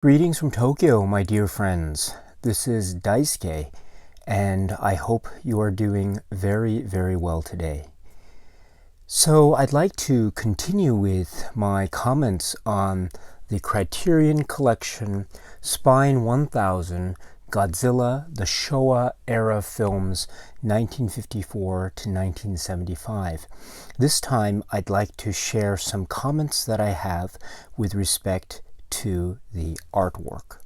Greetings from Tokyo, my dear friends. This is Daisuke, and I hope you are doing very, very well today. So I'd like to continue with my comments on the Criterion Collection Spine 1000 Godzilla, the Showa era films 1954 to 1975. This time I'd like to share some comments that I have with respect to the artwork.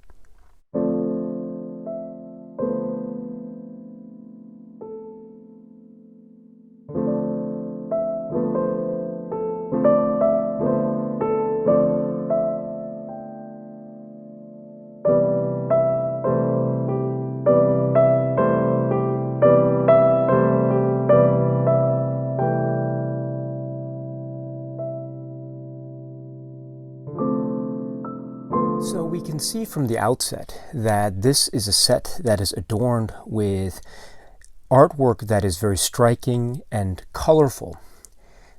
So we can see from the outset that this is a set that is adorned with artwork that is very striking and colorful.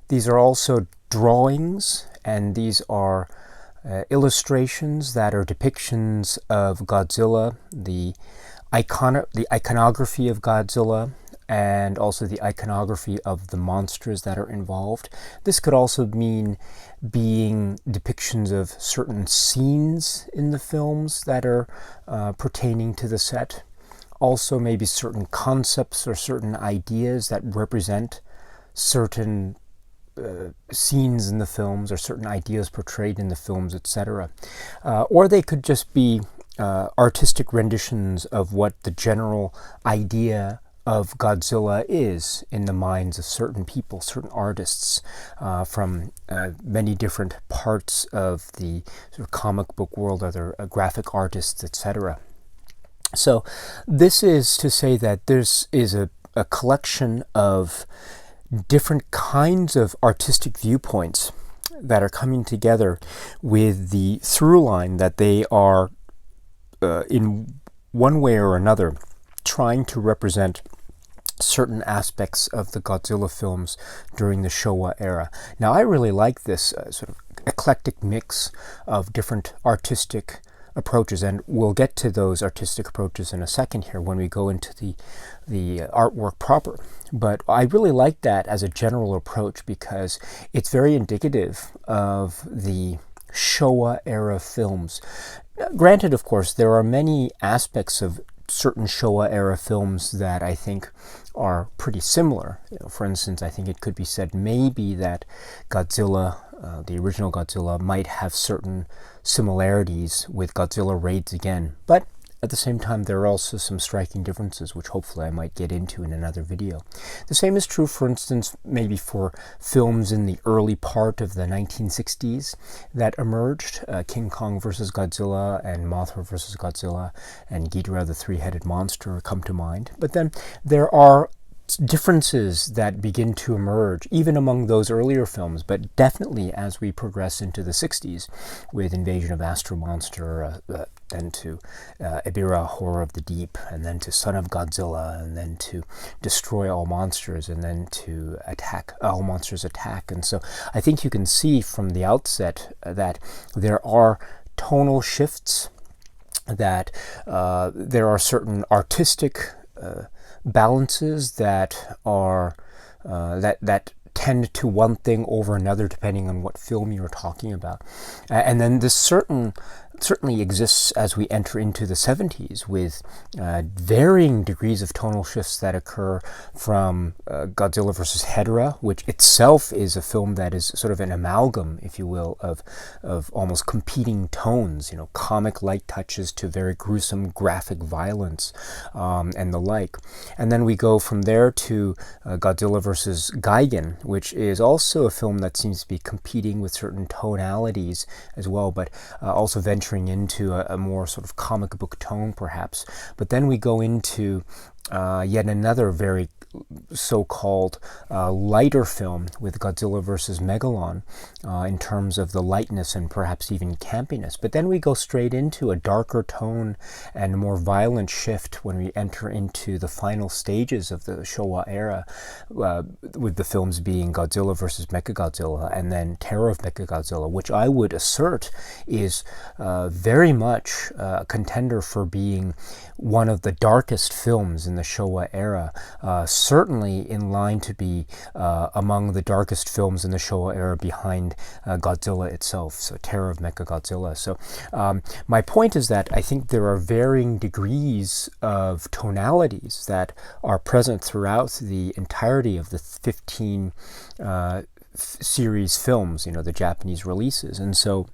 These are also drawings, and these are illustrations that are depictions of Godzilla, the iconography of Godzilla, and also the iconography of the monsters that are involved. This could also mean being depictions of certain scenes in the films that are pertaining to the set. Also maybe certain concepts or certain ideas that represent certain scenes in the films or certain ideas portrayed in the films, etc. Or they could just be artistic renditions of what the general idea of Godzilla is in the minds of certain people, certain artists from many different parts of the sort of comic book world, other graphic artists, etc. So this is to say that this is a collection of different kinds of artistic viewpoints that are coming together with the through line that they are in one way or another trying to represent certain aspects of the Godzilla films during the Showa era. Now, I really like this sort of eclectic mix of different artistic approaches, and we'll get to those artistic approaches in a second here when we go into the artwork proper. But I really like that as a general approach because it's very indicative of the Showa era films. Granted, of course, there are many aspects of certain Showa era films that I think are pretty similar. For instance, I think it could be said maybe that Godzilla, the original Godzilla, might have certain similarities with Godzilla Raids again, but at the same time there are also some striking differences which hopefully I might get into in another video. The same is true, for instance, maybe for films in the early part of the 1960s that emerged. King Kong vs. Godzilla and Mothra vs. Godzilla and Ghidorah the three-headed monster come to mind. But then there are differences that begin to emerge even among those earlier films, but definitely as we progress into the 60s with Invasion of Astro Monster, then to Ebirah, Horror of the Deep, and then to Son of Godzilla, and then to Destroy All Monsters, and then to Attack, All Monsters Attack. And so I think you can see from the outset that there are tonal shifts, that there are certain artistic balances that are that tend to one thing over another depending on what film you're talking about. And then this certainly exists as we enter into the 70s with varying degrees of tonal shifts that occur from Godzilla vs. Hedera, which itself is a film that is sort of an amalgam, if you will, of almost competing tones, comic light touches to very gruesome graphic violence and the like. And then we go from there to Godzilla vs. Gigan, which is also a film that seems to be competing with certain tonalities as well, but also venturing into a more sort of comic book tone perhaps. But then we go into yet another very so-called lighter film with Godzilla vs. Megalon in terms of the lightness and perhaps even campiness. But then we go straight into a darker tone and a more violent shift when we enter into the final stages of the Showa era, with the films being Godzilla vs. Mechagodzilla and then Terror of Mechagodzilla, which I would assert is very much a contender for being one of the darkest films in the Showa era, certainly in line to be among the darkest films in the Showa era behind Godzilla itself, so Terror of Mechagodzilla. So my point is that I think there are varying degrees of tonalities that are present throughout the entirety of the 15 series films, the Japanese releases. And so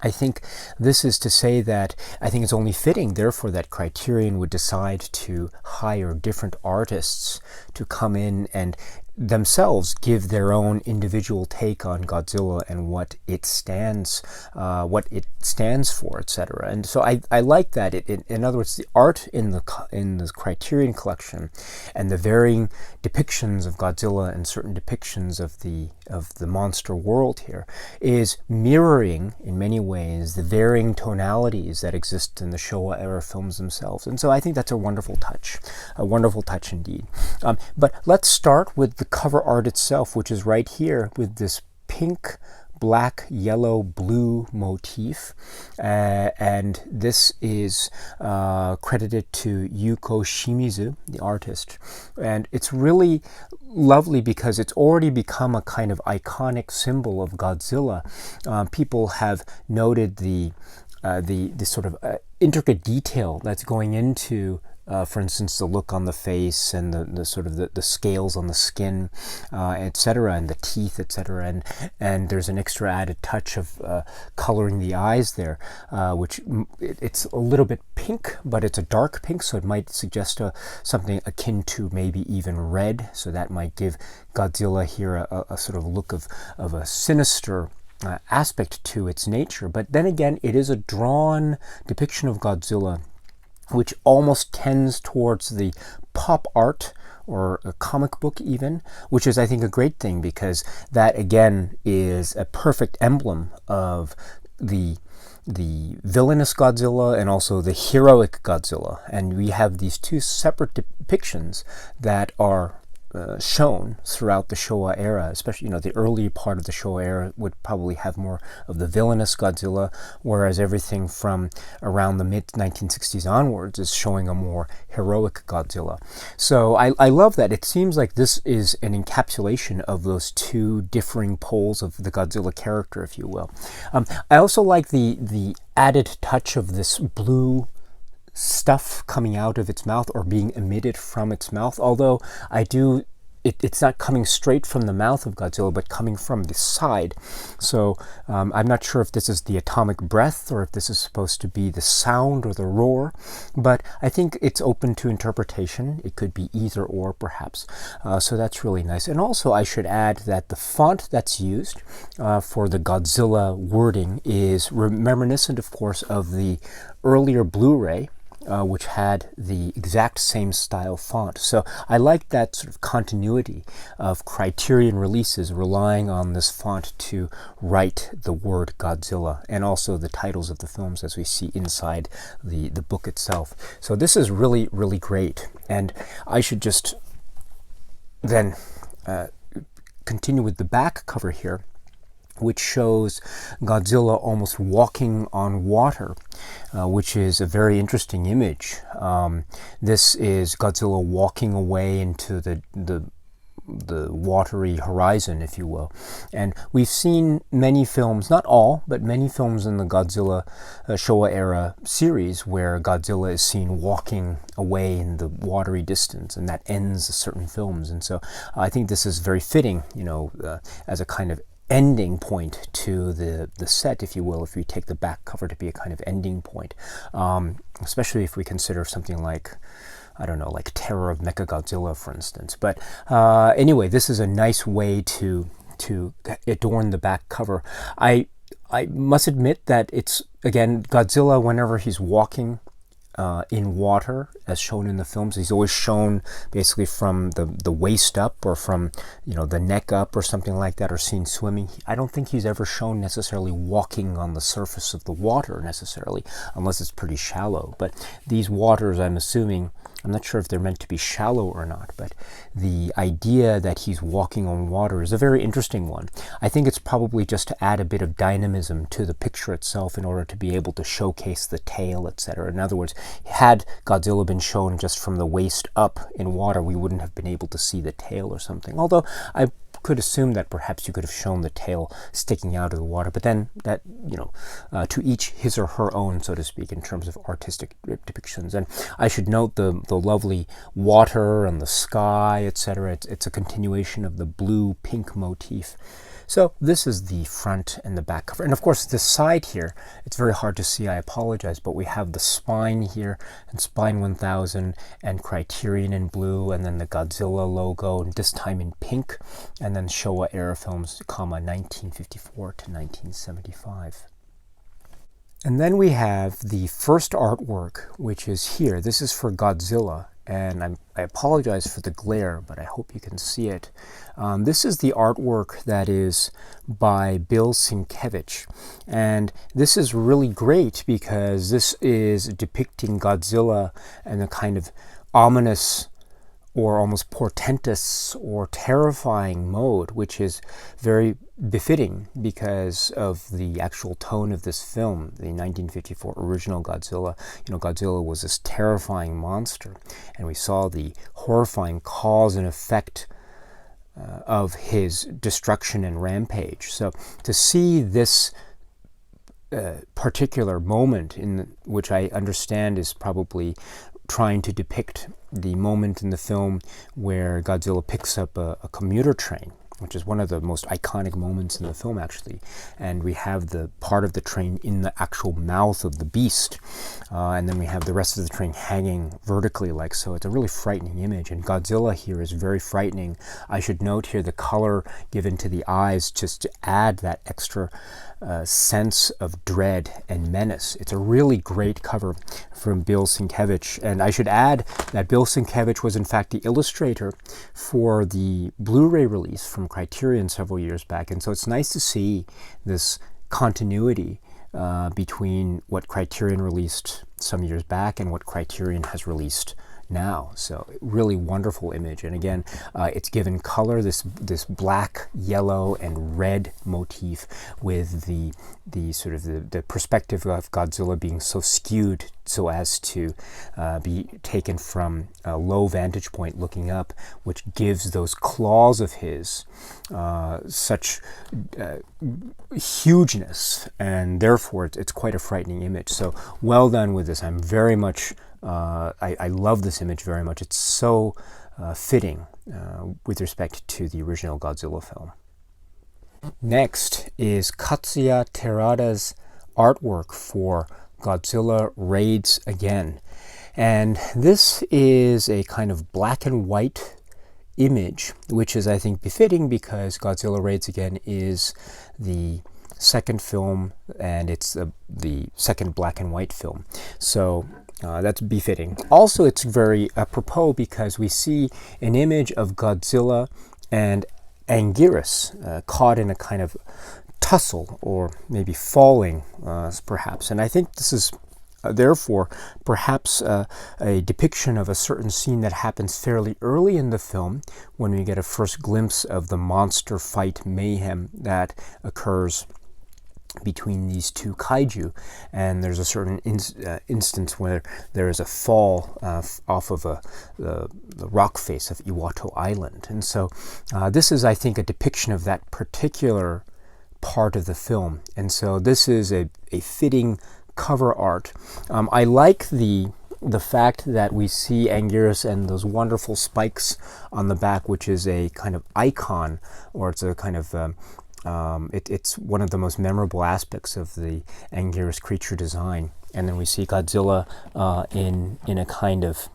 I think this is to say that I think it's only fitting, therefore, that Criterion would decide to hire different artists to come in and themselves give their own individual take on Godzilla and what it stands for, etc. And so I like that. In other words, the art in the Criterion collection and the varying depictions of Godzilla and certain depictions of the monster world here is mirroring in many ways the varying tonalities that exist in the Showa era films themselves. And so I think that's a wonderful touch indeed. But let's start with the cover art itself, which is right here with this pink, black, yellow, blue motif, and this is credited to Yuko Shimizu, the artist, and it's really lovely because it's already become a kind of iconic symbol of Godzilla. People have noted the sort of intricate detail that's going into for instance, the look on the face and the sort of the scales on the skin, etc., and the teeth, etc., and there's an extra added touch of coloring the eyes there, which it's a little bit pink, but it's a dark pink, so it might suggest something akin to maybe even red. So that might give Godzilla here a sort of look of a sinister aspect to its nature. But then again, it is a drawn depiction of Godzilla which almost tends towards the pop art or a comic book even, which is, I think, a great thing, because that, again, is a perfect emblem of the villainous Godzilla and also the heroic Godzilla. And we have these two separate depictions that are shown throughout the Showa era, especially, the early part of the Showa era would probably have more of the villainous Godzilla, whereas everything from around the mid-1960s onwards is showing a more heroic Godzilla. So I love that. It seems like this is an encapsulation of those two differing poles of the Godzilla character, if you will. I also like the added touch of this blue stuff coming out of its mouth or being emitted from its mouth, although it's not coming straight from the mouth of Godzilla, but coming from the side. So I'm not sure if this is the atomic breath or if this is supposed to be the sound or the roar, but I think it's open to interpretation. It could be either or, perhaps. So that's really nice. And also I should add that the font that's used for the Godzilla wording is reminiscent, of course, of the earlier Blu-ray, which had the exact same style font. So I like that sort of continuity of Criterion releases relying on this font to write the word Godzilla and also the titles of the films as we see inside the book itself. So this is really, really great. And I should just then continue with the back cover here, which shows Godzilla almost walking on water, which is a very interesting image. This is Godzilla walking away into the watery horizon, if you will. And we've seen many films, not all, but many films in the Godzilla Showa era series where Godzilla is seen walking away in the watery distance, and that ends certain films. And so I think this is very fitting, as a kind of ending point to the set, if you will, if we take the back cover to be a kind of ending point, especially if we consider something like, I don't know, like Terror of Mechagodzilla, for instance. But anyway, this is a nice way to adorn the back cover. I must admit that it's, again, Godzilla, whenever he's walking in water as shown in the films. He's always shown basically from the waist up, or from, you know, the neck up or something like that, or seen swimming. I don't think he's ever shown necessarily walking on the surface of the water necessarily, unless it's pretty shallow. But these waters, I'm assuming, I'm not sure if they're meant to be shallow or not, but the idea that he's walking on water is a very interesting one. I think it's probably just to add a bit of dynamism to the picture itself in order to be able to showcase the tail, etc. In other words, had Godzilla been shown just from the waist up in water, we wouldn't have been able to see the tail or something. Although I could assume that perhaps you could have shown the tail sticking out of the water, but then that, you know, to each his or her own, so to speak, in terms of artistic depictions. And I should note the lovely water and the sky, etc. It's a continuation of the blue-pink motif. So this is the front and the back cover. And of course, this side here, it's very hard to see, I apologize, but we have the spine here, and Spine 1000, and Criterion in blue, and then the Godzilla logo, and this time in pink, and then Showa Era Films, 1954 to 1975. And then we have the first artwork, which is here. This is for Godzilla, and I apologize for the glare, but I hope you can see it. This is the artwork that is by Bill Sienkiewicz, and this is really great because this is depicting Godzilla in a kind of ominous or almost portentous or terrifying mode, which is very befitting because of the actual tone of this film, the 1954 original Godzilla. You know, Godzilla was this terrifying monster, and we saw the horrifying cause and effect of his destruction and rampage. So to see this particular moment, in which I understand is probably trying to depict the moment in the film where Godzilla picks up a commuter train, which is one of the most iconic moments in the film, actually. And we have the part of the train in the actual mouth of the beast. And then we have the rest of the train hanging vertically like so. It's a really frightening image. And Godzilla here is very frightening. I should note here the color given to the eyes just to add that extra sense of dread and menace. It's a really great cover from Bill Sienkiewicz. And I should add that Bill Sienkiewicz was in fact the illustrator for the Blu-ray release from Criterion several years back. And so it's nice to see this continuity between what Criterion released some years back and what Criterion has released now. So really wonderful image. And again, it's given color, this black, yellow, and red motif, with the sort of the perspective of Godzilla being so skewed so as to be taken from a low vantage point looking up, which gives those claws of his such hugeness, and therefore it's quite a frightening image. So well done with this. I'm very much I love this image very much. It's so fitting with respect to the original Godzilla film. Next is Katsuya Terada's artwork for Godzilla Raids again. And this is a kind of black and white image, which is, I think, befitting because Godzilla Raids again is the second film, and it's the second black and white film. So that's befitting. Also, it's very apropos because we see an image of Godzilla and Anguirus caught in a kind of tussle, or maybe falling, perhaps. And I think this is therefore perhaps a depiction of a certain scene that happens fairly early in the film, when we get a first glimpse of the monster fight mayhem that occurs between these two kaiju. And there's a certain instance where there is a fall off of the rock face of Iwato Island. And so this is, I think, a depiction of that particular part of the film. And so this is a fitting cover art. I like the fact that we see Anguirus and those wonderful spikes on the back, which is a kind of icon, or it's a kind of it's one of the most memorable aspects of the Anguirus creature design. And then we see Godzilla in a kind of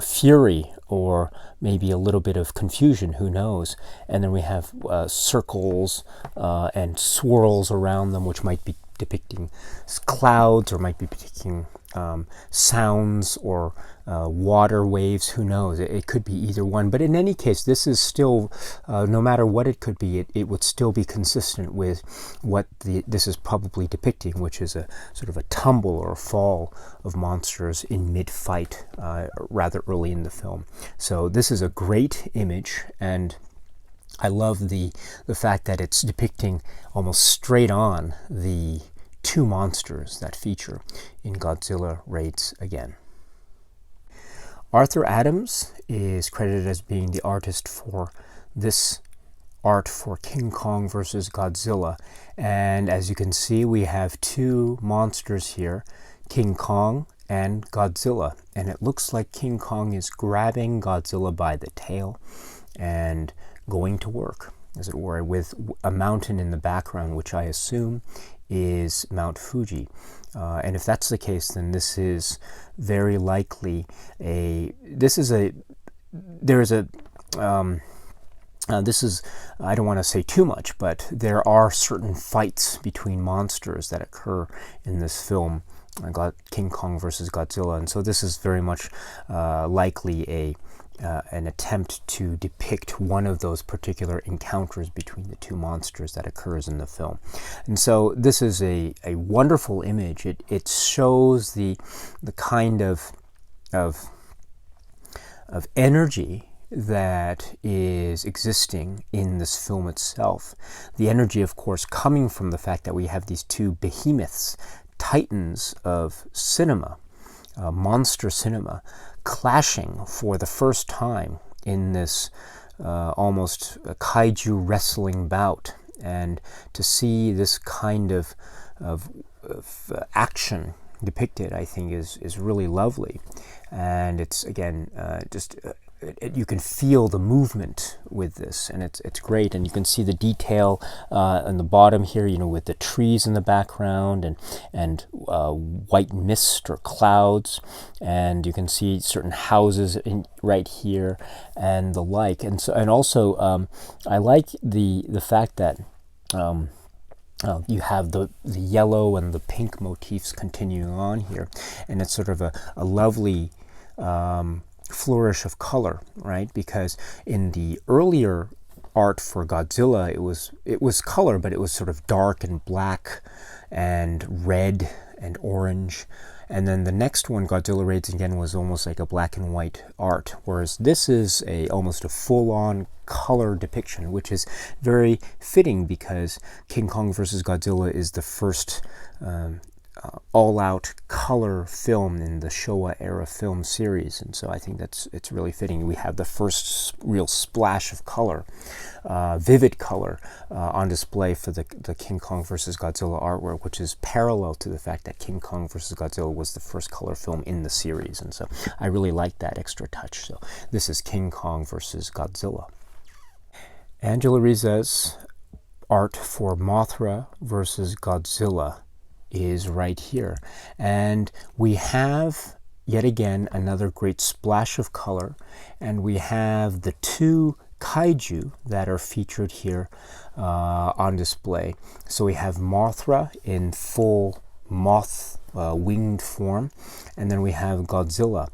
fury, or maybe a little bit of confusion, who knows. And then we have circles and swirls around them, which might be depicting clouds, or might be depicting sounds or water waves, who knows, it could be either one. But in any case, this is still, no matter what it could be, it would still be consistent with what this is probably depicting, which is a sort of a tumble or a fall of monsters in mid-fight, rather early in the film. So this is a great image, and I love the fact that it's depicting almost straight on the two monsters that feature in Godzilla Raids again. Arthur Adams is credited as being the artist for this art for King Kong versus Godzilla. And as you can see, we have two monsters here, King Kong and Godzilla. And it looks like King Kong is grabbing Godzilla by the tail and going to work, as it were, with a mountain in the background, which I assume is Mount Fuji. And if that's the case, then this is very likely I don't want to say too much, but there are certain fights between monsters that occur in this film, King Kong versus Godzilla, and so this is very much likely an attempt to depict one of those particular encounters between the two monsters that occurs in the film. And so this is a wonderful image. It shows the kind of energy that is existing in this film itself. The energy, of course, coming from the fact that we have these two behemoths, titans of cinema, monster cinema, clashing for the first time in this almost kaiju wrestling bout. And to see this kind of action depicted, I think, is really lovely. And it's, again, you can feel the movement with this, and it's great. And you can see the detail on the bottom here, with the trees in the background and white mist or clouds, and you can see certain houses right here and the like. And so, and also, I like the fact that you have the yellow and the pink motifs continuing on here, and it's sort of a lovely flourish of color, right? Because in the earlier art for Godzilla, it was color, but it was sort of dark and black and red and orange. And then the next one, Godzilla Raids, again, was almost like a black and white art, whereas this is almost a full-on color depiction, which is very fitting because King Kong vs. Godzilla is the first all-out color film in the Showa era film series, and so I think it's really fitting. We have the first real splash of color, vivid color, on display for the King Kong vs. Godzilla artwork, which is parallel to the fact that King Kong vs. Godzilla was the first color film in the series, and so I really like that extra touch. So this is King Kong vs. Godzilla. Angela Riza's art for Mothra vs. Godzilla is right here, and we have yet again another great splash of color, and we have the two kaiju that are featured here on display. So we have Mothra in full moth winged form, and then we have Godzilla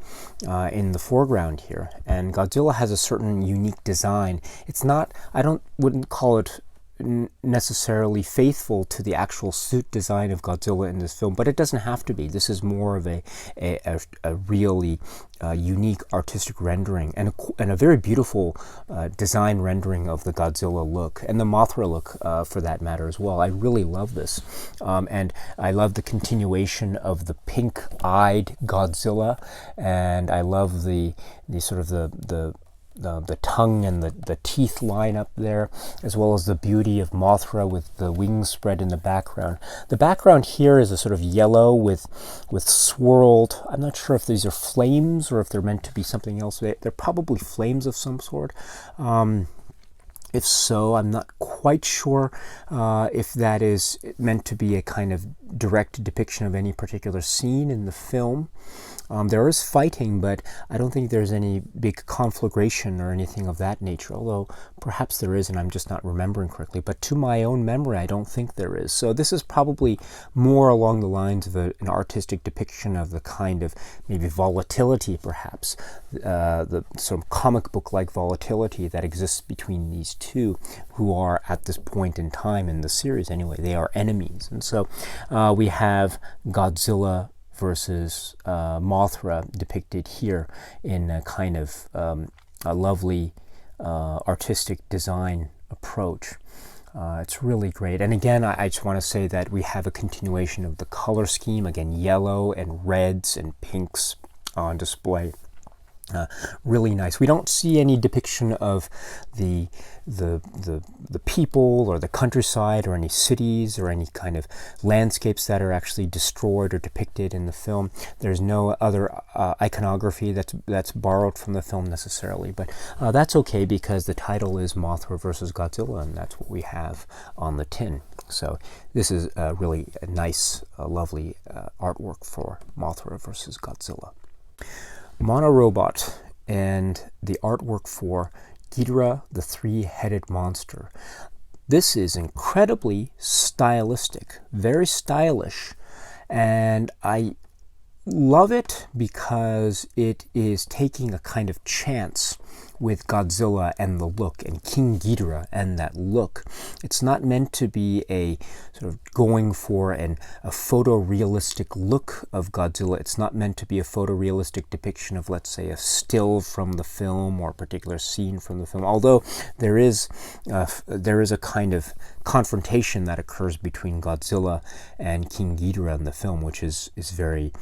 in the foreground here. And Godzilla has a certain unique design. It's not, wouldn't call it necessarily faithful to the actual suit design of Godzilla in this film, but it doesn't have to be. This is more of a really unique artistic rendering and a very beautiful design rendering of the Godzilla look and the Mothra look for that matter as well. I really love this, and I love the continuation of the pink-eyed Godzilla, and I love the sort of the tongue and the teeth line up there, as well as the beauty of Mothra with the wings spread in the background. The background here is a sort of yellow with swirled, I'm not sure if these are flames or if they're meant to be something else. They're probably flames of some sort. If so, I'm not quite sure if that is meant to be a kind of direct depiction of any particular scene in the film. There is fighting, but I don't think there's any big conflagration or anything of that nature, although perhaps there is and I'm just not remembering correctly. But to my own memory, I don't think there is. So this is probably more along the lines of an artistic depiction of the kind of maybe volatility, perhaps, the sort of comic book-like volatility that exists between these two, who are at this point in time in the series anyway, they are enemies. And so we have Godzilla versus Mothra depicted here in a kind of a lovely artistic design approach. It's really great. And again, I just want to say that we have a continuation of the color scheme, again, yellow and reds and pinks on display. Really nice. We don't see any depiction of the people or the countryside or any cities or any kind of landscapes that are actually destroyed or depicted in the film. There's no other iconography that's borrowed from the film necessarily, but that's okay because the title is Mothra versus Godzilla, and that's what we have on the tin. So this is really a nice, lovely artwork for Mothra versus Godzilla. Monorobot and the artwork for Hedera, the three-headed monster. This is incredibly stylistic, very stylish, and I love it because it is taking a kind of chance with Godzilla and the look, and King Ghidorah and that look. It's not meant to be a sort of going for a photorealistic look of Godzilla. It's not meant to be a photorealistic depiction of, let's say, a still from the film or a particular scene from the film. Although there is a kind of confrontation that occurs between Godzilla and King Ghidorah in the film, which is very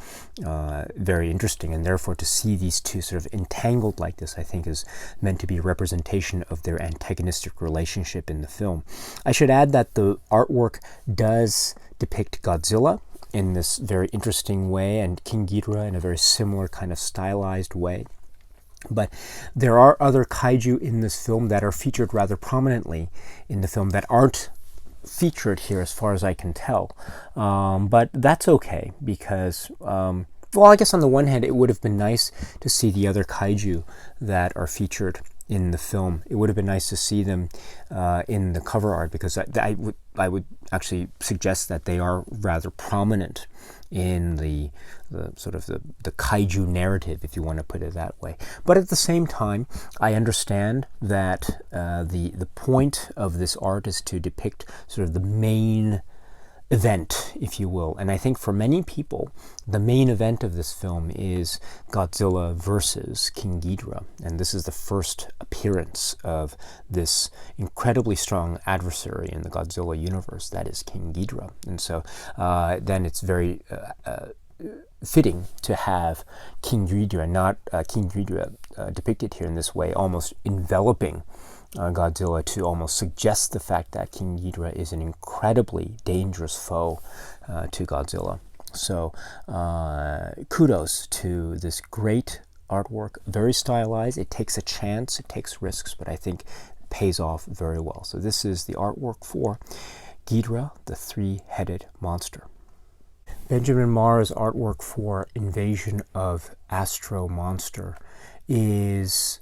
very interesting, and therefore to see these two sort of entangled like this, I think, is meant to be a representation of their antagonistic relationship in the film. I should add that the artwork does depict Godzilla in this very interesting way and King Ghidorah in a very similar kind of stylized way. But there are other kaiju in this film that are featured rather prominently in the film that aren't featured here as far as I can tell. But that's okay because, well, I guess on the one hand, it would have been nice to see the other kaiju that are featured in the film. It would have been nice to see them in the cover art because I would actually suggest that they are rather prominent in the sort of the kaiju narrative, if you want to put it that way. But at the same time, I understand that the point of this art is to depict sort of the main event, if you will. And I think for many people, the main event of this film is Godzilla versus King Ghidorah. And this is the first appearance of this incredibly strong adversary in the Godzilla universe, that is King Ghidorah. And so then it's very fitting to have King Ghidorah, not King Ghidorah depicted here in this way, almost enveloping Godzilla, to almost suggest the fact that King Ghidorah is an incredibly dangerous foe to Godzilla. So kudos to this great artwork, very stylized. It takes a chance, it takes risks, but I think it pays off very well. So this is the artwork for Ghidorah, the three-headed monster. Benjamin Marra's artwork for Invasion of Astro Monster is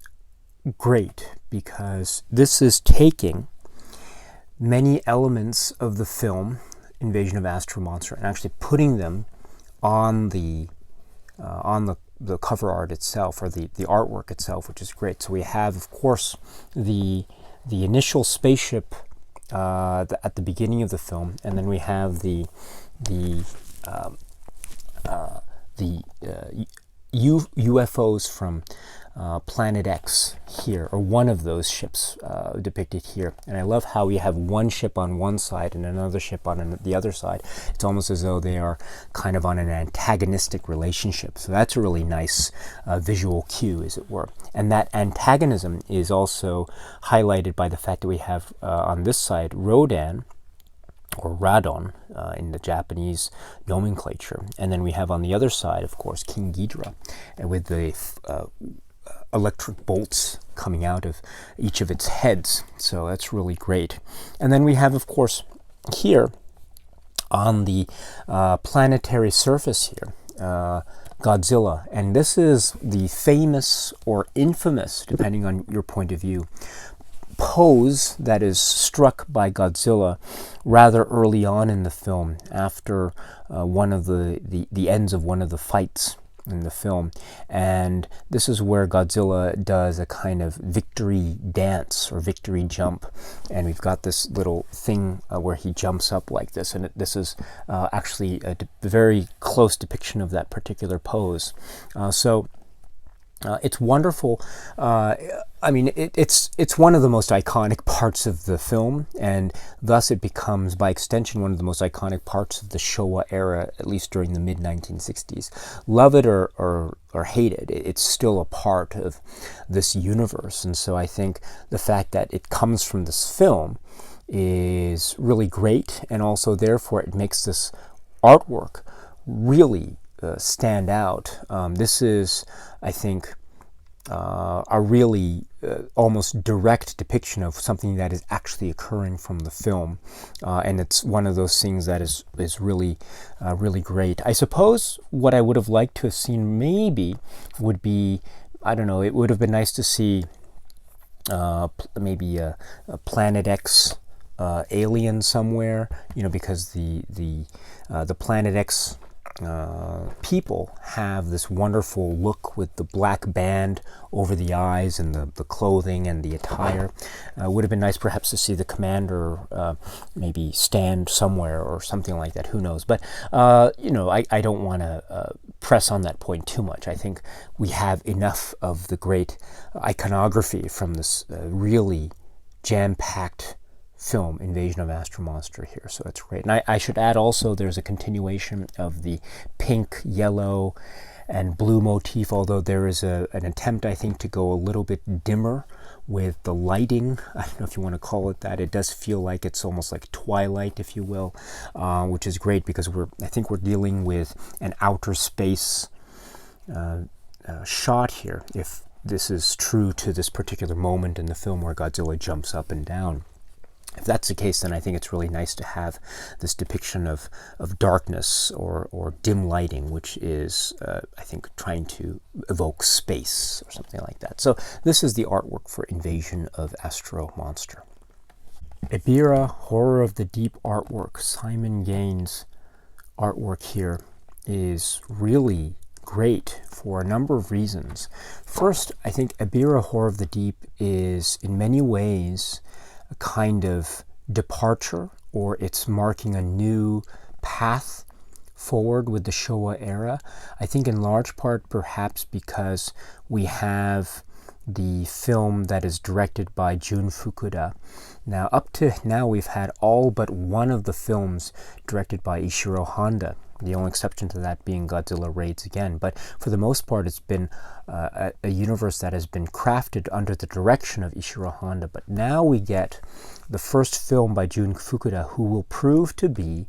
great because this is taking many elements of the film Invasion of Astro Monster and actually putting them on the cover art itself, or the artwork itself, which is great. So we have, of course, the initial spaceship at the beginning of the film, and then we have the UFOs from Planet X here, or one of those ships depicted here. And I love how we have one ship on one side and another ship on the other side. It's almost as though they are kind of on an antagonistic relationship. So that's a really nice visual cue, as it were. And that antagonism is also highlighted by the fact that we have on this side Rodan, or Radon in the Japanese nomenclature. And then we have on the other side, of course, King Ghidorah, and with the electric bolts coming out of each of its heads. So that's really great. And then we have, of course, here on the planetary surface here, Godzilla. And this is the famous or infamous, depending on your point of view, pose that is struck by Godzilla rather early on in the film, after one of the ends of one of the fights in the film. And this is where Godzilla does a kind of victory dance or victory jump, and we've got this little thing where he jumps up like this, and this is actually a very close depiction of that particular pose. So it's wonderful. I mean, it's one of the most iconic parts of the film, and thus it becomes, by extension, one of the most iconic parts of the Showa era, at least during the mid-1960s. Love it or hate it, it's still a part of this universe. And so I think the fact that it comes from this film is really great, and also therefore it makes this artwork really stand out. This is, I think, a really almost direct depiction of something that is actually occurring from the film, and it's one of those things that is really really great. I suppose what I would have liked to have seen maybe would be, I don't know, it would have been nice to see maybe a Planet X alien somewhere, you know, because the Planet X people have this wonderful look with the black band over the eyes and the clothing and the attire. Would have been nice perhaps to see the commander maybe stand somewhere or something like that, who knows. But you know, I don't want to press on that point too much. I think we have enough of the great iconography from this really jam-packed film, Invasion of Astro Monster, here, so it's great. And I should add also, there's a continuation of the pink, yellow, and blue motif, although there is an attempt, I think, to go a little bit dimmer with the lighting. I don't know if you want to call it that. It does feel like it's almost like twilight, if you will, which is great because I think we're dealing with an outer space shot here, if this is true to this particular moment in the film where Godzilla jumps up and down. If that's the case, then I think it's really nice to have this depiction of darkness or dim lighting, which is, I think, trying to evoke space or something like that. So this is the artwork for Invasion of Astro Monster. Ebirah, Horror of the Deep artwork. Simon Gaines' artwork here is really great for a number of reasons. First, I think Ebirah, Horror of the Deep is in many ways a kind of departure, or it's marking a new path forward with the Showa era. I think in large part perhaps because we have the film that is directed by Jun Fukuda. Now, up to now, we've had all but one of the films directed by Ishiro Honda, the only exception to that being Godzilla Raids again. But for the most part, it's been a universe that has been crafted under the direction of Ishiro Honda. But now we get the first film by Jun Fukuda, who will prove to be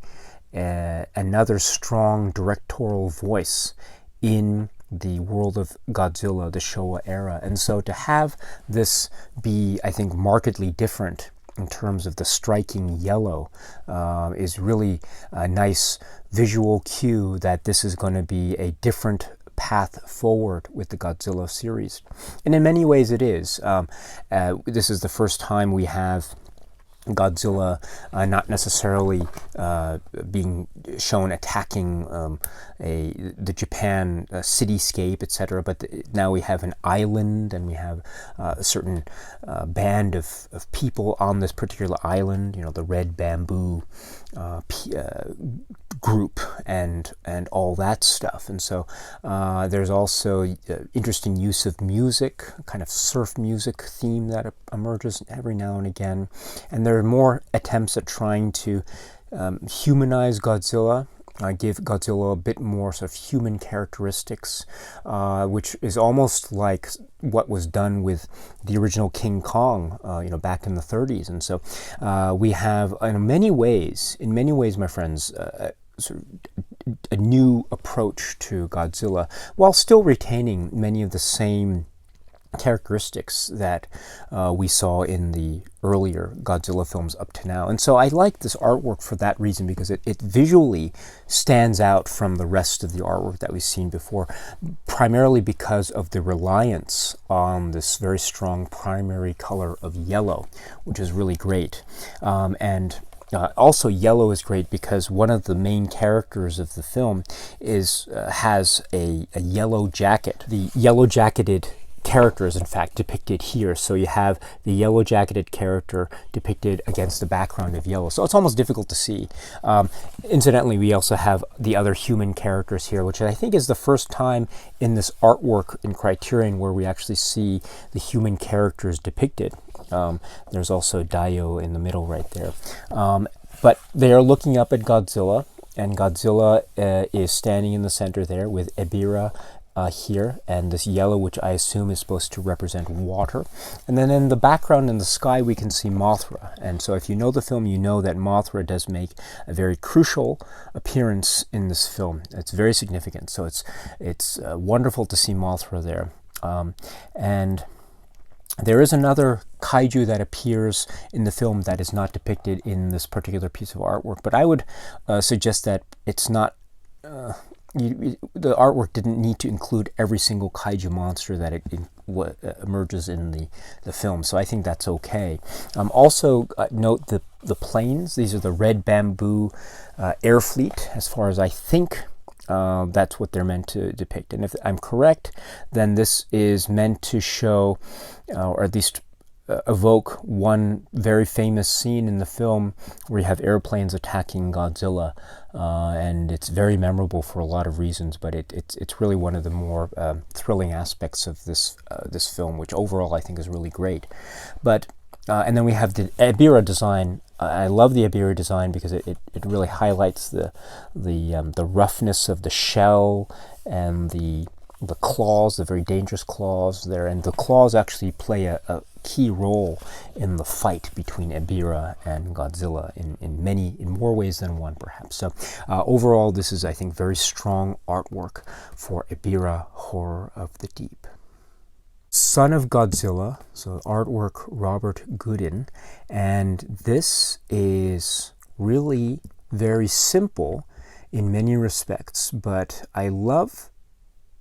another strong directorial voice in the world of Godzilla, the Showa era. And so to have this be, I think, markedly different in terms of the striking yellow is really a nice visual cue that this is going to be a different path forward with the Godzilla series. And in many ways it is. This is the first time we have Godzilla not necessarily being shown attacking the Japan cityscape, etc., but now we have an island, and we have a certain band of people on this particular island, you know, the red bamboo group and all that stuff. And so there's also interesting use of music, kind of surf music theme that emerges every now and again. And there are more attempts at trying to humanize Godzilla, give Godzilla a bit more sort of human characteristics, which is almost like what was done with the original King Kong, you know, back in the 30s. And so we have, in many ways, my friends, sort of a new approach to Godzilla, while still retaining many of the same characteristics that we saw in the earlier Godzilla films up to now. And so I like this artwork for that reason, because it visually stands out from the rest of the artwork that we've seen before, primarily because of the reliance on this very strong primary color of yellow, which is really great. Also, yellow is great because one of the main characters of the film has a yellow jacket. The yellow-jacketed character is in fact depicted here. So you have the yellow-jacketed character depicted against the background of yellow. So it's almost difficult to see. Incidentally, we also have the other human characters here, which I think is the first time in this artwork in Criterion where we actually see the human characters depicted. There's also Dio in the middle right there. But they are looking up at Godzilla, and Godzilla is standing in the center there with Ebirah here, and this yellow, which I assume is supposed to represent water. And then in the background in the sky we can see Mothra. And so if you know the film, you know that Mothra does make a very crucial appearance in this film. It's very significant. So it's wonderful to see Mothra there. And there is another kaiju that appears in the film that is not depicted in this particular piece of artwork, but I would suggest that it's not the artwork didn't need to include every single kaiju monster that emerges in the film, so I think that's okay. Also, note the planes. These are the red bamboo air fleet, as far as I think. That's what they're meant to depict. And if I'm correct, then this is meant to show, or at least evoke, one very famous scene in the film where you have airplanes attacking Godzilla, and it's very memorable for a lot of reasons, but it's really one of the more thrilling aspects of this film, which overall I think is really great. But and then we have the Ebirah design. I love the Ebirah design because it really highlights the roughness of the shell and the claws, the very dangerous claws there, and the claws actually play a key role in the fight between Ebirah and Godzilla in more ways than one, perhaps. So overall, this is, I think, very strong artwork for Ebirah Horror of the Deep. Son of Godzilla, so artwork Robert Goodin, and this is really very simple in many respects, but I love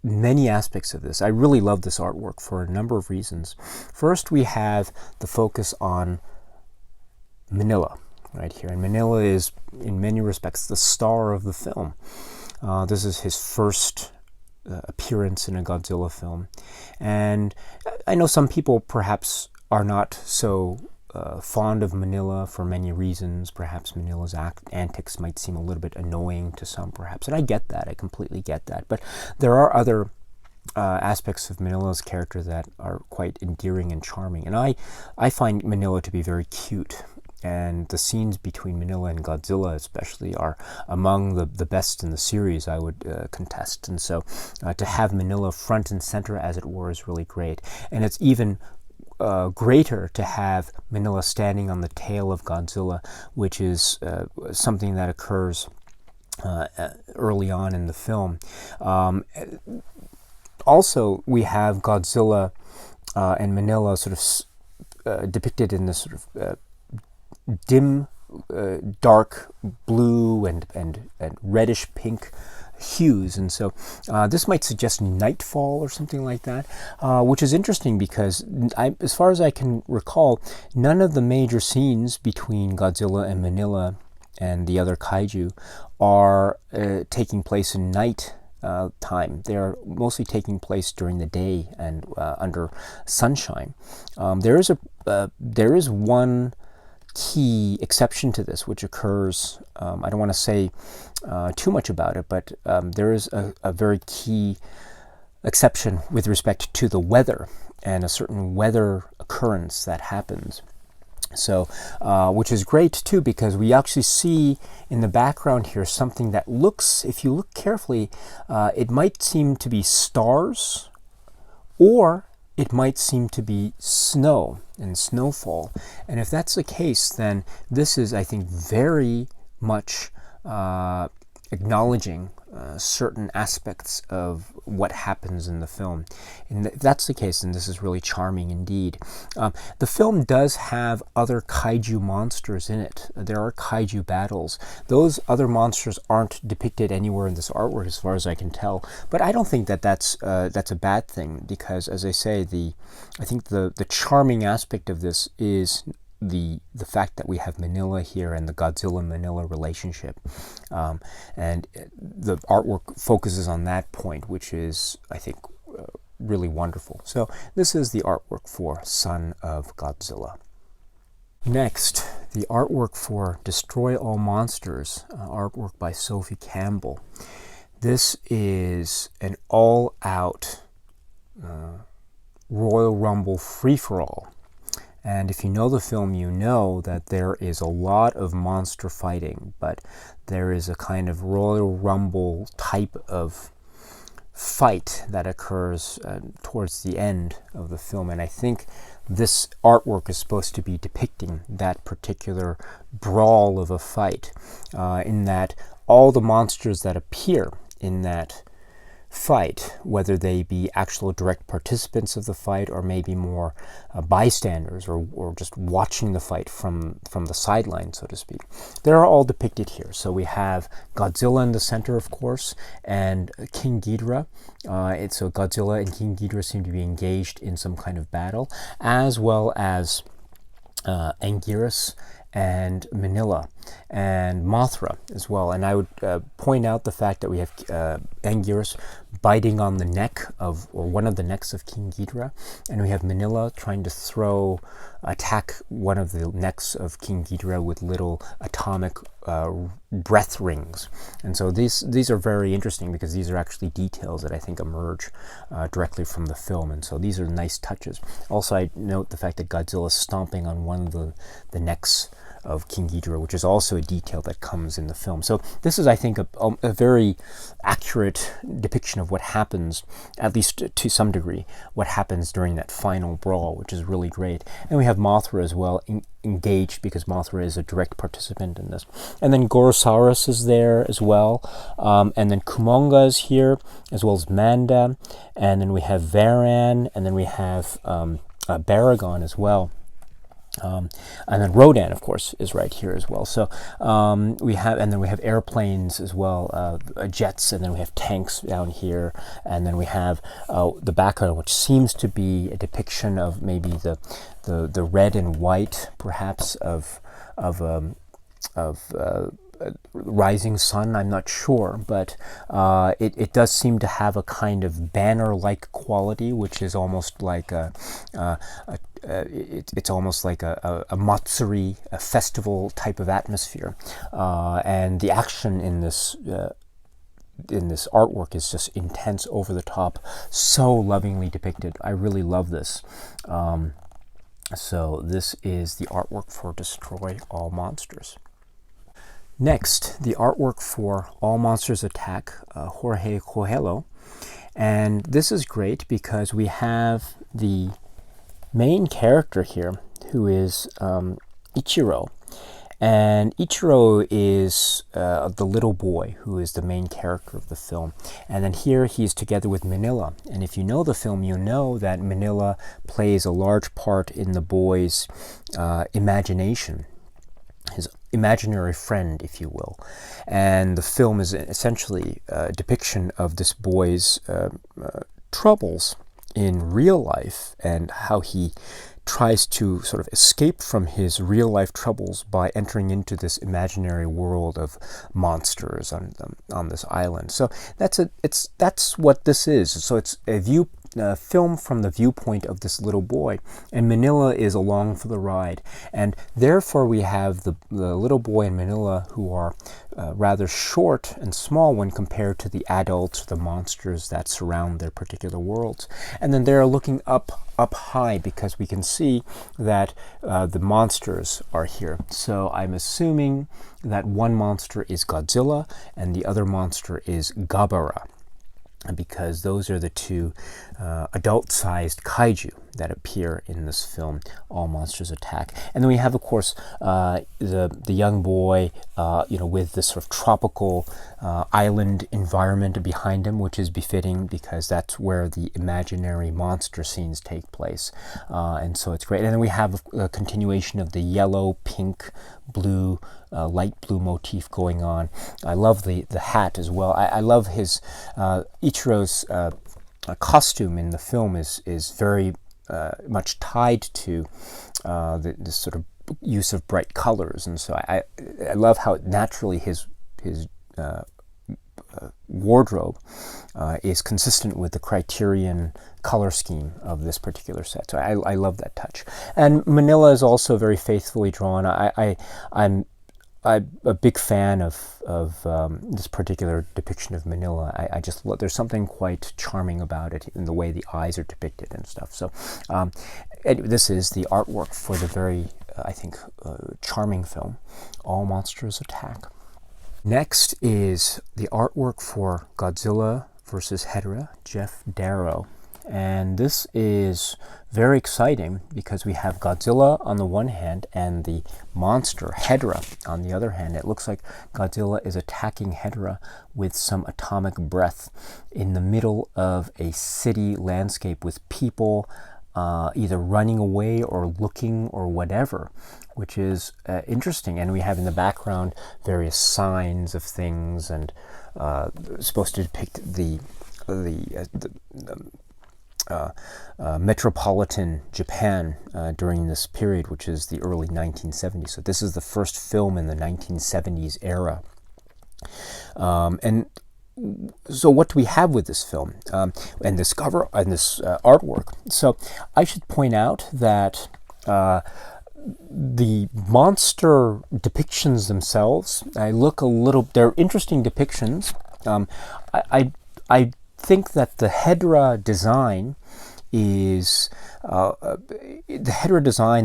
many aspects of this. I really love this artwork for a number of reasons. First, we have the focus on Minilla right here, and Minilla is in many respects the star of the film. This is his first appearance in a Godzilla film, and I know some people perhaps are not so fond of Minilla for many reasons. Perhaps Manilla's antics might seem a little bit annoying to some, perhaps, and I get that. I completely get that. But there are other aspects of Manilla's character that are quite endearing and charming, and I find Minilla to be very cute. And the scenes between Minilla and Godzilla especially are among the best in the series, I would contest. And so to have Minilla front and center, as it were, is really great. And it's even greater to have Minilla standing on the tail of Godzilla, which is something that occurs early on in the film. Also, we have Godzilla and Minilla sort of depicted in this sort of dim, dark blue and reddish pink hues, and so this might suggest nightfall or something like that, which is interesting because as far as I can recall, none of the major scenes between Godzilla and Minilla and the other kaiju are taking place in night time. They are mostly taking place during the day and under sunshine. There is one key exception to this, which occurs, I don't want to say too much about it, but there is a very key exception with respect to the weather and a certain weather occurrence that happens. So, which is great too, because we actually see in the background here something that looks, if you look carefully, it might seem to be stars, or it might seem to be snow and snowfall. And if that's the case, then this is, I think, very much acknowledging certain aspects of what happens in the film. And if that's the case, then this is really charming indeed. The film does have other kaiju monsters in it. There are kaiju battles. Those other monsters aren't depicted anywhere in this artwork as far as I can tell, but I don't think that that's a bad thing, because, as I say, I think the charming aspect of this is the fact that we have Manila here and the Godzilla-Manila relationship. And the artwork focuses on that point, which is, I think, really wonderful. So this is the artwork for Son of Godzilla. Next, the artwork for Destroy All Monsters, artwork by Sophie Campbell. This is an all-out Royal Rumble free-for-all. And if you know the film, you know that there is a lot of monster fighting, but there is a kind of Royal Rumble type of fight that occurs towards the end of the film. And I think this artwork is supposed to be depicting that particular brawl of a fight, in that all the monsters that appear in that fight, whether they be actual direct participants of the fight or maybe more bystanders or just watching the fight from the sideline, so to speak, they're all depicted here. So we have Godzilla in the center, of course, and King Ghidorah. So Godzilla and King Ghidorah seem to be engaged in some kind of battle, as well as Anguirus and Manila and Mothra as well. And I would point out the fact that we have Anguirus biting on the neck of, or one of the necks of King Ghidorah, and we have Manila trying to attack one of the necks of King Ghidorah with little atomic breath rings. And so these are very interesting, because these are actually details that I think emerge directly from the film, and so these are nice touches. Also, I note the fact that Godzilla is stomping on one of the necks of King Ghidorah, which is also a detail that comes in the film. So this is, I think, a very accurate depiction of what happens, at least to some degree, what happens during that final brawl, which is really great. And we have Mothra as well, engaged, because Mothra is a direct participant in this. And then Gorosaurus is there as well. And then Kumonga is here, as well as Manda. And then we have Varan, and then we have Baragon as well. And then Rodan, of course, is right here as well. So we have airplanes as well, jets, and then we have tanks down here, and then we have the background, which seems to be a depiction of maybe the red and white, perhaps, of rising sun. I'm not sure, but it does seem to have a kind of banner-like quality, which is almost like it's almost like a matsuri, a festival type of atmosphere, and the action in this artwork is just intense, over the top, so lovingly depicted. I really love this. So this is the artwork for Destroy All Monsters. Next, the artwork for All Monsters Attack, Jorge Coelho. And this is great because we have the main character here, who is Ichiro. And Ichiro is the little boy who is the main character of the film. And then here he's together with Manila. And if you know the film, you know that Manila plays a large part in the boy's imagination, his imaginary friend, if you will. And the film is essentially a depiction of this boy's troubles in real life, and how he tries to sort of escape from his real life troubles by entering into this imaginary world of monsters on this island. So that's what this is. So it's a film from the viewpoint of this little boy, and Manila is along for the ride, and therefore we have the little boy and Manila, who are rather short and small when compared to the adults, the monsters that surround their particular worlds. And then they're looking up high, because we can see that the monsters are here. So I'm assuming that one monster is Godzilla and the other monster is Gabara, because those are the two adult-sized kaiju that appear in this film. All monsters attack. And then we have, of course, the young boy, with this sort of tropical island environment behind him, which is befitting because that's where the imaginary monster scenes take place. And so it's great. And then we have a continuation of the yellow, pink, blue, light blue motif going on. I love the hat as well. I love his Ichiro's costume in the film is very much tied to this sort of use of bright colors, and so I love how naturally his wardrobe is consistent with the Criterion color scheme of this particular set. So I love that touch. And Manila is also very faithfully drawn. I'm a big fan of this particular depiction of Manila. I just love, there's something quite charming about it in the way the eyes are depicted and stuff. So this is the artwork for the very, I think, charming film, All Monsters Attack. Next is the artwork for Godzilla vs. Hedera, Jeff Darrow. And this is very exciting because we have Godzilla on the one hand and the monster Hedera on the other hand. It looks like Godzilla is attacking Hedera with some atomic breath in the middle of a city landscape with people either running away or looking or whatever, which is interesting. And we have in the background various signs of things and supposed to depict the metropolitan Japan during this period, which is the early 1970s. So this is the first film in the 1970s era. And so what do we have with this film and this cover and this artwork? So I should point out that the monster depictions themselves, they're interesting depictions. I think that the Hedera design is the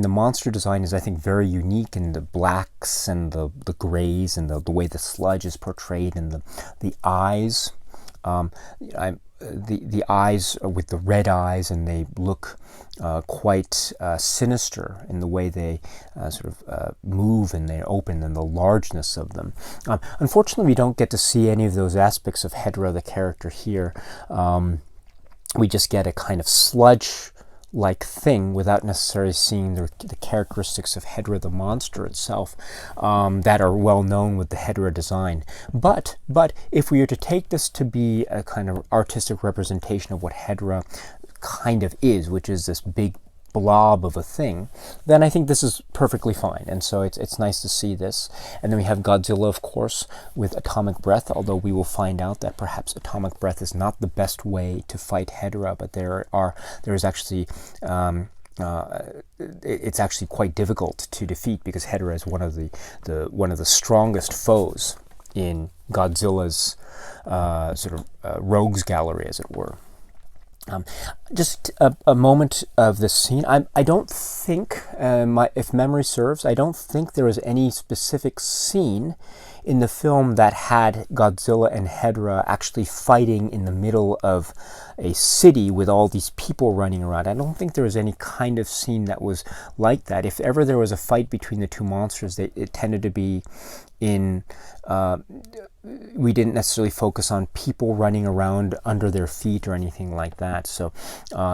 monster design is, I think, very unique in the blacks and the grays and the way the sludge is portrayed and the eyes. The eyes are with the red eyes, and they look quite sinister in the way they move and they open and the largeness of them. Unfortunately, we don't get to see any of those aspects of Hedera, the character, here. We just get a kind of sludge-like thing without necessarily seeing the characteristics of Hedera, the monster itself, that are well known with the Hedera design. But if we are to take this to be a kind of artistic representation of what Hedera kind of is, which is this big blob of a thing, then I think this is perfectly fine. And so it's nice to see this. And then we have Godzilla, of course, with atomic breath, although we will find out that perhaps atomic breath is not the best way to fight Hedera, but there is actually it's actually quite difficult to defeat because Hedera is one of the strongest foes in Godzilla's rogues gallery, as it were. Just a moment of this scene. I don't think, if memory serves, I don't think there was any specific scene in the film that had Godzilla and Hedera actually fighting in the middle of a city with all these people running around. I don't think there was any kind of scene that was like that. If ever there was a fight between the two monsters, it tended to be in... we didn't necessarily focus on people running around under their feet or anything like that. So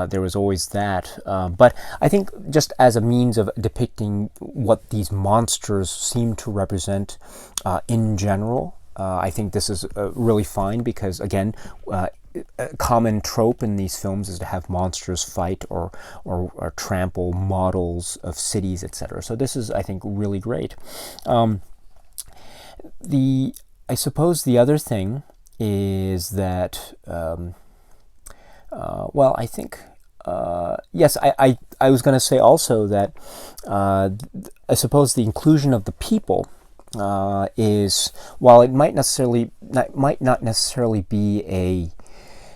there was always that. But I think just as a means of depicting what these monsters seem to represent in general, I think this is really fine because, again, a common trope in these films is to have monsters fight or trample models of cities, etc. So this is, I think, really great. I suppose the other thing is that, I think, yes, I was going to say also that I suppose the inclusion of the people is, while it might not necessarily be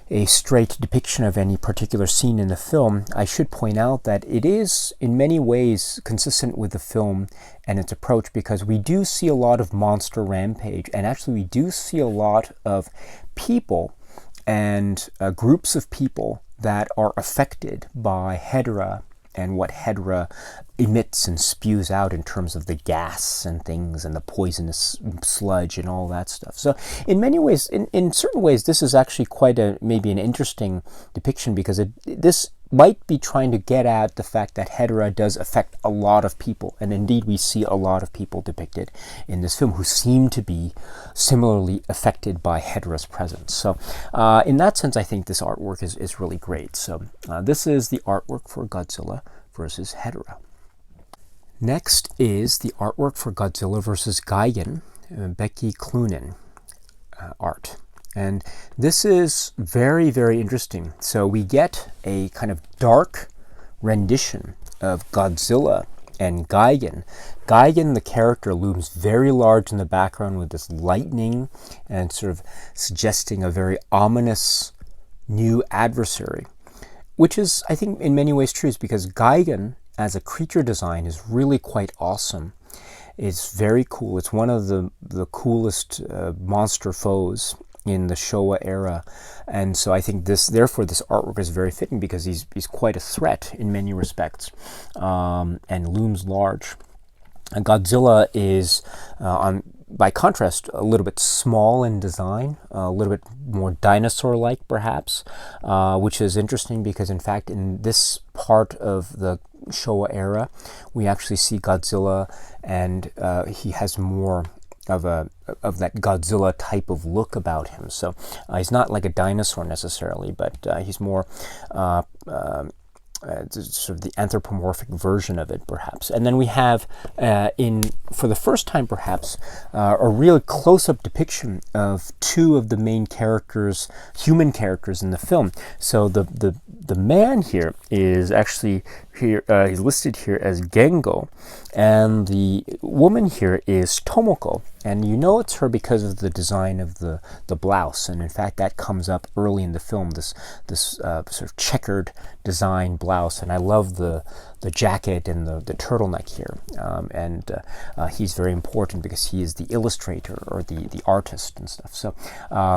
a straight depiction of any particular scene in the film, I should point out that it is in many ways consistent with the film and its approach, because we do see a lot of monster rampage, and actually we do see a lot of people and groups of people that are affected by Hedera and what Hedera emits and spews out in terms of the gas and things and the poisonous sludge and all that stuff. So in many ways, in certain ways, this is actually quite maybe an interesting depiction, because this might be trying to get at the fact that Hedera does affect a lot of people, and indeed we see a lot of people depicted in this film who seem to be similarly affected by Hedera's presence. So in that sense, I think this artwork is really great. So this is the artwork for Godzilla versus Hedera. Next is the artwork for Godzilla versus Gigan, Becky Clunan art. And this is very, very interesting. So we get a kind of dark rendition of Godzilla and Gigan. Gigan, the character, looms very large in the background with this lightning and sort of suggesting a very ominous new adversary, which is, I think, in many ways true, because Gigan as a creature design is really quite awesome. It's very cool. It's one of the coolest monster foes in the Showa era, and so I think therefore this artwork is very fitting, because he's quite a threat in many respects, and looms large. And Godzilla is by contrast a little bit small in design, a little bit more dinosaur-like perhaps, which is interesting because in fact in this part of the Showa era we actually see Godzilla, and he has more of that Godzilla type of look about him. So he's not like a dinosaur necessarily, but he's more sort of the anthropomorphic version of it, perhaps. And then we have, for the first time, perhaps, a real close-up depiction of two of the main characters, human characters in the film. So the man here is actually here. He's listed here as Gengo, and the woman here is Tomoko. And you know it's her because of the design of the blouse, and in fact that comes up early in the film. This sort of checkered design blouse, and I love the jacket and the turtleneck here. He's very important because he is the illustrator or the artist and stuff. So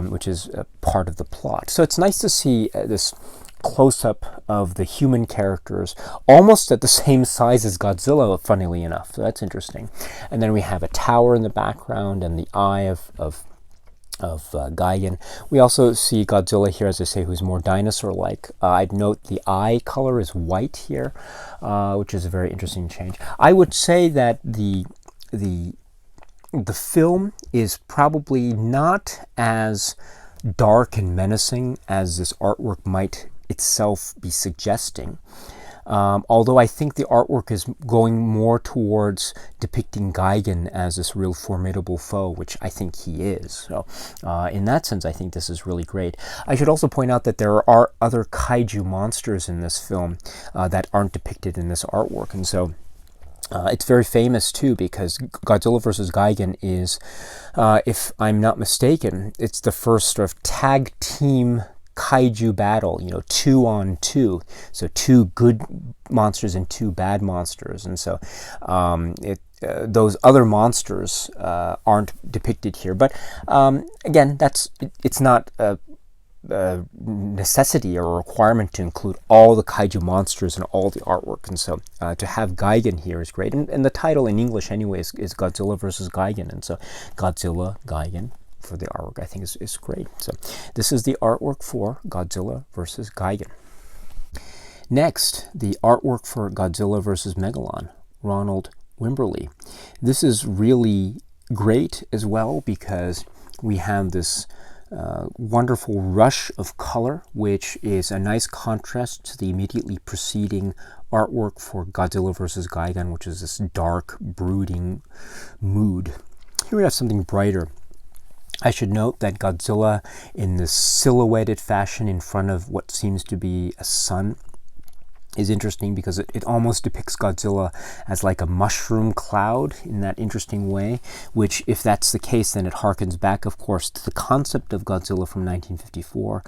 which is part of the plot. So it's nice to see this close-up of the human characters almost at the same size as Godzilla, funnily enough. So that's interesting. And then we have a tower in the background and the eye of Gigan. We also see Godzilla here, as I say, who's more dinosaur-like. I'd note the eye color is white here, which is a very interesting change. I would say that the film is probably not as dark and menacing as this artwork might itself be suggesting. Although I think the artwork is going more towards depicting Gigan as this real formidable foe, which I think he is. So in that sense, I think this is really great. I should also point out that there are other kaiju monsters in this film that aren't depicted in this artwork. And so it's very famous too, because Godzilla vs. Gigan is, if I'm not mistaken, it's the first sort of tag team kaiju battle, 2-on-2, so two good monsters and two bad monsters. And so those other monsters aren't depicted here, but again, it's not a necessity or a requirement to include all the kaiju monsters and all the artwork. And so to have Gigan here is great, and the title in English anyway is Godzilla vs. Gigan, and so Godzilla Gigan for the artwork I think is great. So this is the artwork for Godzilla vs. Gigan. Next, the artwork for Godzilla vs. Megalon, Ronald Wimberly. This is really great as well because we have this wonderful rush of color, which is a nice contrast to the immediately preceding artwork for Godzilla vs. Gigan, which is this dark, brooding mood. Here we have something brighter. I should note that Godzilla, in this silhouetted fashion in front of what seems to be a sun, is interesting because it almost depicts Godzilla as like a mushroom cloud in that interesting way, which, if that's the case, then it harkens back, of course, to the concept of Godzilla from 1954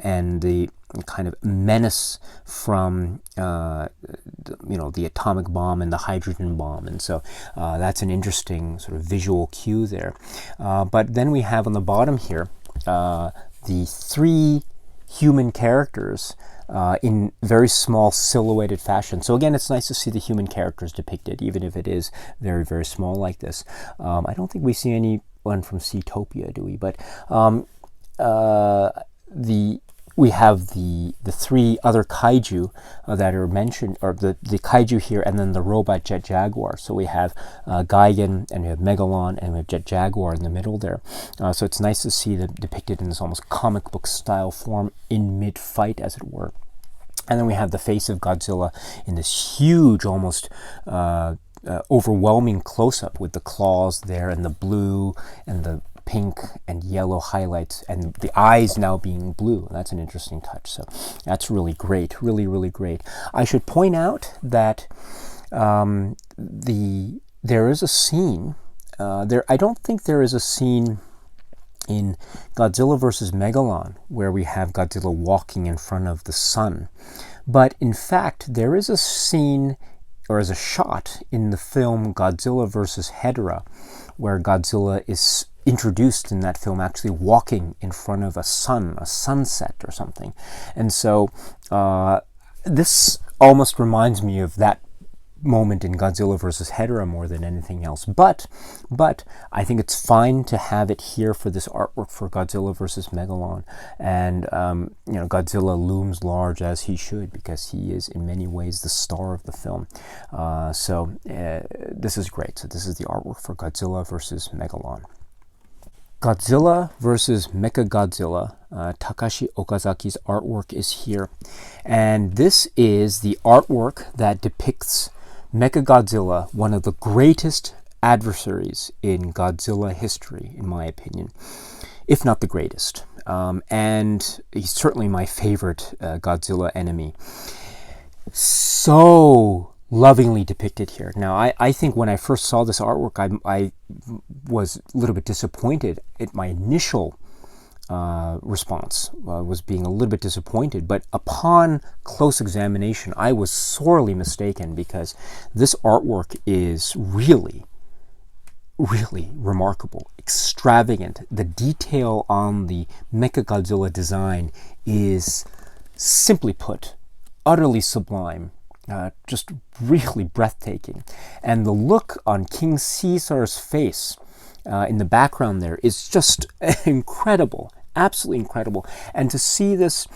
and the kind of menace from the atomic bomb and the hydrogen bomb. And so that's an interesting sort of visual cue there. But then we have on the bottom here the three human characters in very small silhouetted fashion. So again, it's nice to see the human characters depicted, even if it is very, very small like this. I don't think we see anyone from Seatopia, do we? But we have the three other kaiju that are mentioned, or the kaiju here, and then the robot Jet Jaguar. So we have Gigan, and we have Megalon, and we have Jet Jaguar in the middle there. So it's nice to see them depicted in this almost comic book style form in mid-fight, as it were. And then we have the face of Godzilla in this huge, almost overwhelming close-up with the claws there, and the blue, and the pink and yellow highlights, and the eyes now being blue. That's an interesting touch. So that's really great, really, really great. I should point out that there is a scene. I don't think there is a scene in Godzilla vs. Megalon where we have Godzilla walking in front of the sun, but in fact there is a scene, or as a shot, in the film Godzilla vs. Hedera, where Godzilla is introduced in that film actually walking in front of a sunset or something. And so this almost reminds me of that moment in Godzilla vs. Hedera more than anything else. But I think it's fine to have it here for this artwork for Godzilla vs. Megalon. And Godzilla looms large, as he should, because he is in many ways the star of the film. This is great. So this is the artwork for Godzilla vs. Megalon. Godzilla vs. Mechagodzilla, Takashi Okazaki's artwork is here. And this is the artwork that depicts Mechagodzilla, one of the greatest adversaries in Godzilla history, in my opinion, if not the greatest. And he's certainly my favorite Godzilla enemy. So lovingly depicted here. Now, I think when I first saw this artwork, I was a little bit disappointed. My initial response was being a little bit disappointed, but upon close examination, I was sorely mistaken, because this artwork is really, really remarkable, extravagant. The detail on the Mechagodzilla design is, simply put, utterly sublime. Just really breathtaking. And the look on King Caesar's face in the background there is just incredible, absolutely incredible. And to see this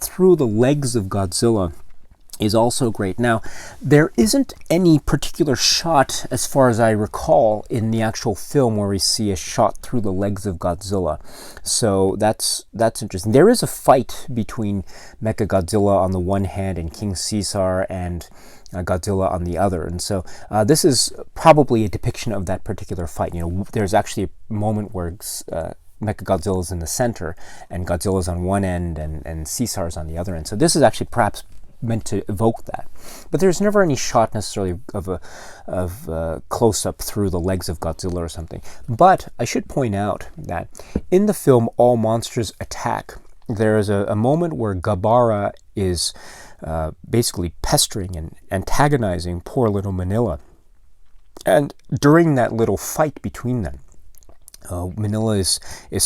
through the legs of Godzilla is also great. Now, there isn't any particular shot, as far as I recall, in the actual film where we see a shot through the legs of Godzilla. So that's interesting. There is a fight between Mechagodzilla on the one hand and King Caesar and Godzilla on the other. And so this is probably a depiction of that particular fight. There's actually a moment where Mechagodzilla is in the center and Godzilla's on one end and Caesar's on the other end. So this is actually perhaps meant to evoke that, but there's never any shot necessarily of a close-up through the legs of Godzilla or something. But I should point out that in the film All Monsters Attack, there is a moment where Gabara is basically pestering and antagonizing poor little Manila, and during that little fight between them, Manila is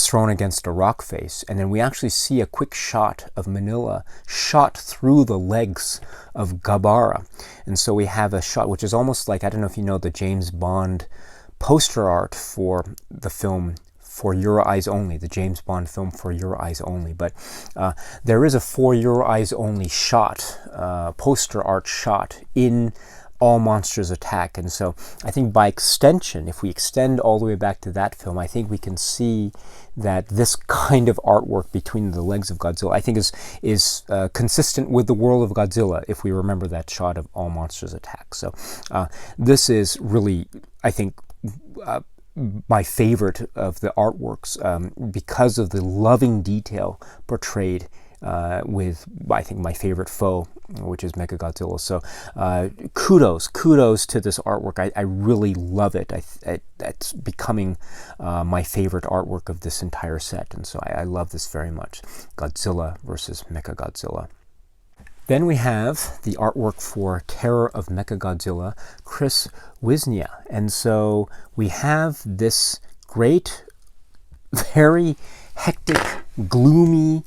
thrown against a rock face, and then we actually see a quick shot of Manila shot through the legs of Gabara. And so we have a shot which is almost like, I don't know if you know the James Bond poster art for the film For Your Eyes Only, the James Bond film For Your Eyes Only. But there is a For Your Eyes Only shot, poster art shot in All Monsters Attack. And so I think by extension, if we extend all the way back to that film, I think we can see that this kind of artwork between the legs of Godzilla, I think is consistent with the world of Godzilla, if we remember that shot of All Monsters Attack. So this is really, I think, my favorite of the artworks because of the loving detail portrayed with, I think, my favorite foe, which is Mechagodzilla. So kudos to this artwork. I really love it. It's becoming my favorite artwork of this entire set, and so I love this very much. Godzilla versus Mechagodzilla. Then we have the artwork for Terror of Mechagodzilla, Chris Wisnia. And so we have this great, very hectic, gloomy,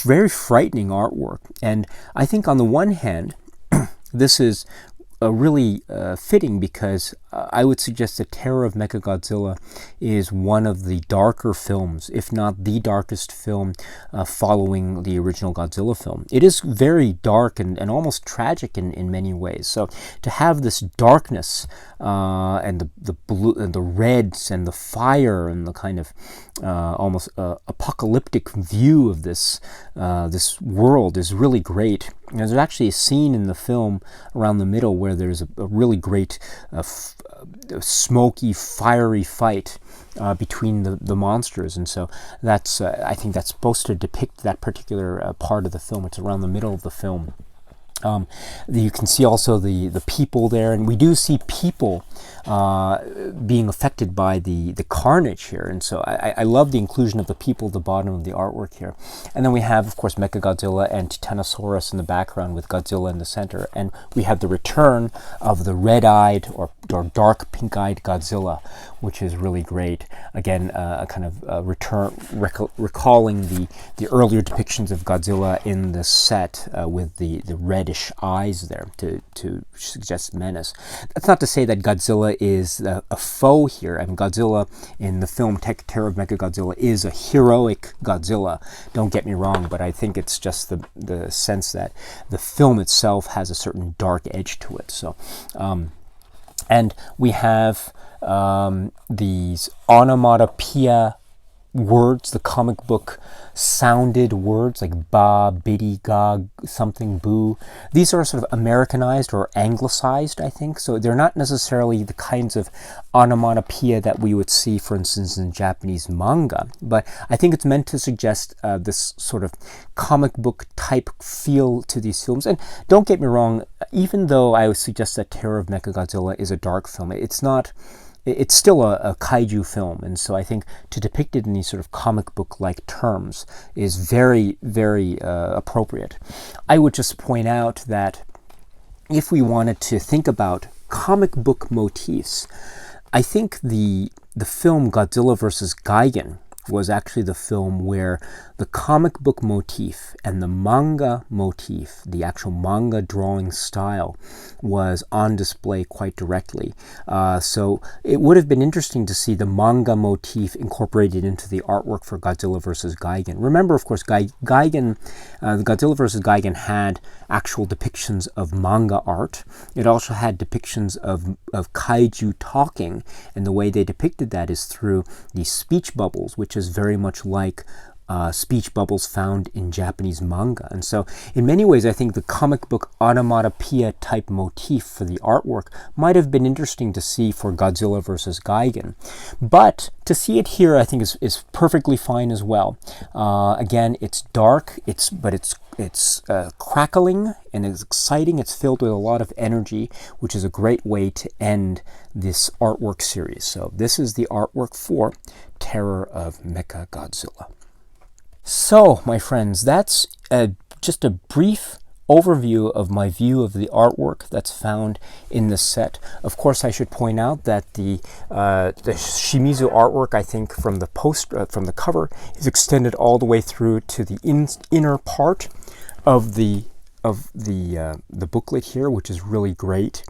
very frightening artwork. And I think on the one hand, this is really fitting because I would suggest that Terror of Mechagodzilla is one of the darker films, if not the darkest film following the original Godzilla film. It is very dark and almost tragic in many ways. So to have this darkness and the blue and the reds and the fire and the kind of almost apocalyptic view of this this world is really great. And there's actually a scene in the film around the middle where there's a really great smoky, fiery fight between the monsters, and so that's I think that's supposed to depict that particular part of the film. It's around the middle of the film. You can see also the people there, and we do see people being affected by the carnage here, and so I love the inclusion of the people at the bottom of the artwork here. And then we have, of course, Mechagodzilla and Titanosaurus in the background with Godzilla in the center, and we have the return of the red-eyed or dark pink-eyed Godzilla, which is really great. Again, a kind of return, recalling the earlier depictions of Godzilla in the set with the reddish eyes there to suggest menace. That's not to say that Godzilla is a foe here. I mean, Godzilla in the film Terror of Mechagodzilla is a heroic Godzilla. Don't get me wrong, but I think it's just the sense that the film itself has a certain dark edge to it. So, and we have these onomatopoeia words, the comic book sounded words like ba, biddy, ga, something, boo. These are sort of Americanized or anglicized, I think. So they're not necessarily the kinds of onomatopoeia that we would see, for instance, in Japanese manga. But I think it's meant to suggest this sort of comic book type feel to these films. And don't get me wrong, even though I would suggest that Terror of Mechagodzilla is a dark film, it's still a kaiju film, and so I think to depict it in these sort of comic book-like terms is very, very appropriate. I would just point out that if we wanted to think about comic book motifs, I think the film Godzilla vs. Gigan was actually the film where the comic book motif and the manga motif, the actual manga drawing style, was on display quite directly. So it would have been interesting to see the manga motif incorporated into the artwork for Godzilla vs. Gigan. Remember, of course, Gigan, the Godzilla vs. Gigan had actual depictions of manga art. It also had depictions of kaiju talking, and the way they depicted that is through these speech bubbles, which is very much like speech bubbles found in Japanese manga. And so in many ways, I think the comic book onomatopoeia type motif for the artwork might have been interesting to see for Godzilla vs. Gigan. But to see it here, I think is perfectly fine as well. Again, it's dark, but it's crackling and it's exciting. It's filled with a lot of energy, which is a great way to end this artwork series. So this is the artwork for Terror of Mechagodzilla. So, my friends, that's just a brief overview of my view of the artwork that's found in the set. Of course, I should point out that the Shimizu artwork, I think, from the cover, is extended all the way through to the inner part of the booklet here, which is really great,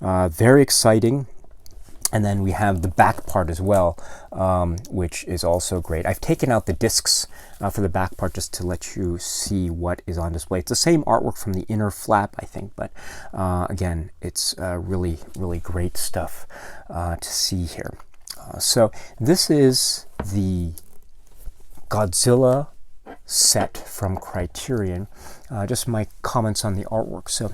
very exciting. And then we have the back part as well, which is also great. I've taken out the discs for the back part just to let you see what is on display. It's the same artwork from the inner flap, I think, but again, it's really, really great stuff to see here. So this is the Godzilla set from Criterion. Just my comments on the artwork. So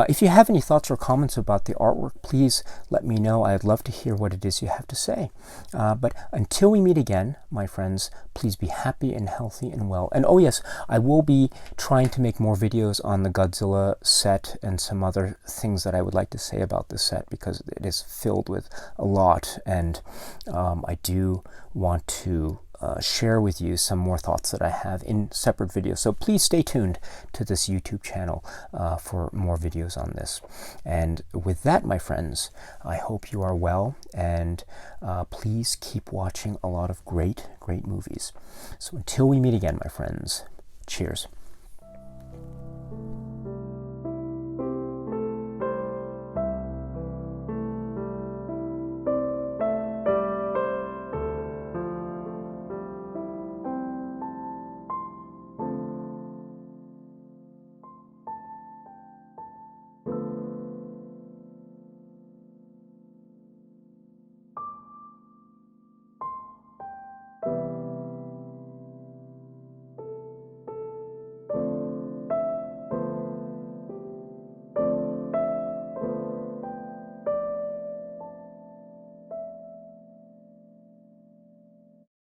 if you have any thoughts or comments about the artwork, please let me know. I'd love to hear what it is you have to say. But until we meet again, my friends, please be happy and healthy and well. And oh yes, I will be trying to make more videos on the Godzilla set and some other things that I would like to say about this set, because it is filled with a lot, and I do want to share with you some more thoughts that I have in separate videos. So please stay tuned to this YouTube channel for more videos on this. And with that, my friends, I hope you are well, and please keep watching a lot of great movies. So until we meet again, my friends, Cheers.